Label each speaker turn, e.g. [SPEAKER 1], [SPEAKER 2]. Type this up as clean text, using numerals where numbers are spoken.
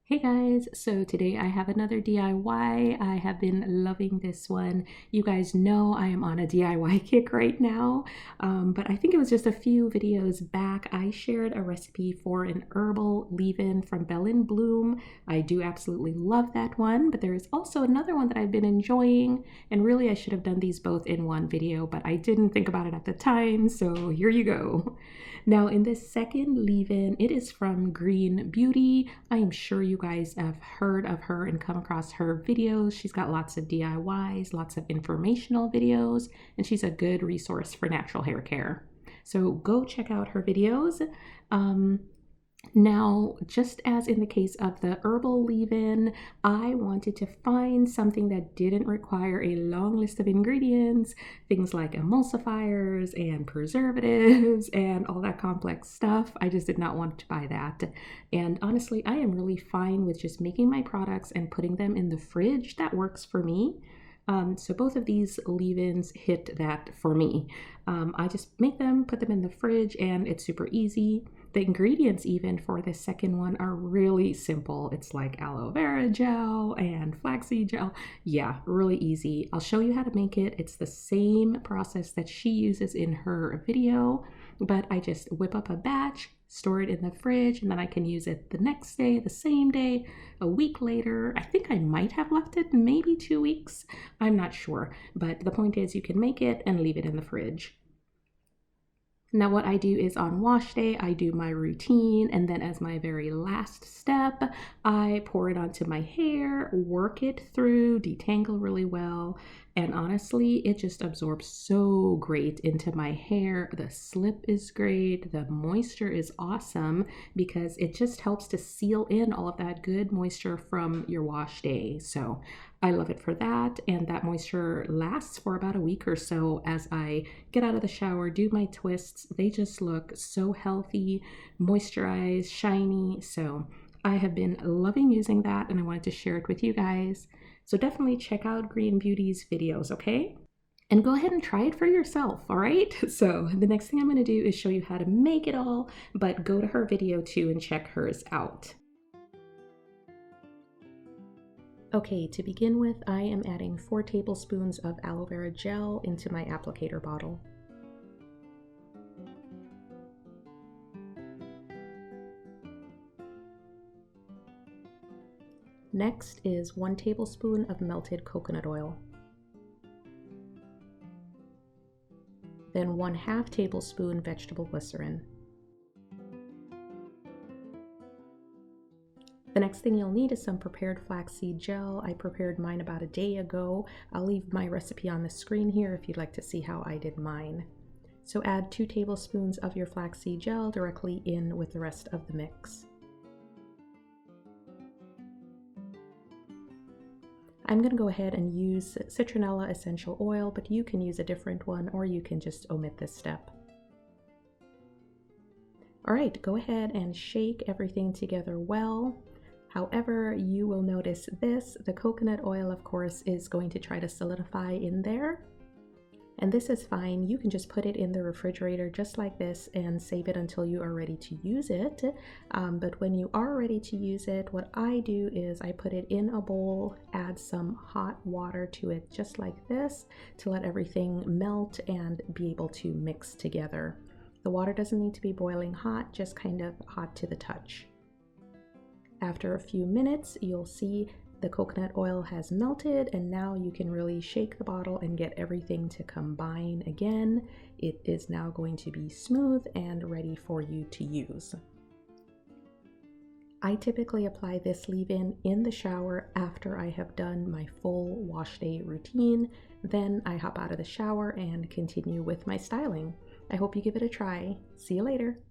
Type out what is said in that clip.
[SPEAKER 1] Hey guys, so today I have another DIY. I have been loving this one. You guys know I am on a DIY kick right now, but I think it was just a few videos back I shared a recipe for an herbal leave-in from Bell in Bloom. I do absolutely love that one, but there is also another one that I've been enjoying, and really I should have done these both in one video, but I didn't think about it at the time, so here you go. Now in this second leave-in, it is from Green Beauty. I am sure you guys have heard of her and come across her videos. She's got lots of DIYs, lots of informational videos, and she's a good resource for natural hair care. So go check out her videos. Now, just as in the case of the herbal leave-in, I wanted to find something that didn't require a long list of ingredients, things like emulsifiers and preservatives and all that complex stuff. I just did not want to buy that. And honestly, I am really fine with just making my products and putting them in the fridge. That works for me. So both of these leave-ins hit that for me. I just make them, put them in the fridge, and it's super easy. The ingredients even for this second one are really simple. It's like aloe vera gel and flaxseed gel. Yeah, really easy. I'll show you how to make it. It's the same process that she uses in her video, but I just whip up a batch, store it in the fridge, and then I can use it the next day, the same day, a week later. I think I might have left it maybe 2 weeks. I'm not sure, but the point is you can make it and leave it in the fridge. Now what I do is on wash day, I do my routine, and then as my very last step, I pour it onto my hair, work it through, detangle really well, and honestly, it just absorbs so great into my hair. The slip is great, the moisture is awesome because it just helps to seal in all of that good moisture from your wash day. So I love it for that, and that moisture lasts for about a week or so as I get out of the shower, do my twists. They just look so healthy, moisturized, shiny. So I have been loving using that, and I wanted to share it with you guys. So definitely check out Green Beauty's videos, okay? And go ahead and try it for yourself, all right? So the next thing I'm going to do is show you how to make it all, but go to her video too and check hers out. Okay, to begin with, I am adding 4 tablespoons of aloe vera gel into my applicator bottle. Next is 1 tablespoon of melted coconut oil. Then 1/2 tablespoon vegetable glycerin. The next thing you'll need is some prepared flaxseed gel. I prepared mine about a day ago. I'll leave my recipe on the screen here if you'd like to see how I did mine. So add 2 tablespoons of your flaxseed gel directly in with the rest of the mix. I'm going to go ahead and use citronella essential oil, but you can use a different one or you can just omit this step. All right, go ahead and shake everything together well. However, you will notice this, the coconut oil, of course, is going to try to solidify in there. And this is fine. You can just put it in the refrigerator just like this and save it until you are ready to use it. But when you are ready to use it, what I do is I put it in a bowl, add some hot water to it just like this to let everything melt and be able to mix together. The water doesn't need to be boiling hot, just kind of hot to the touch. After a few minutes, you'll see the coconut oil has melted, and now you can really shake the bottle and get everything to combine again. It is now going to be smooth and ready for you to use. I typically apply this leave-in in the shower after I have done my full wash day routine. Then I hop out of the shower and continue with my styling. I hope you give it a try. See you later.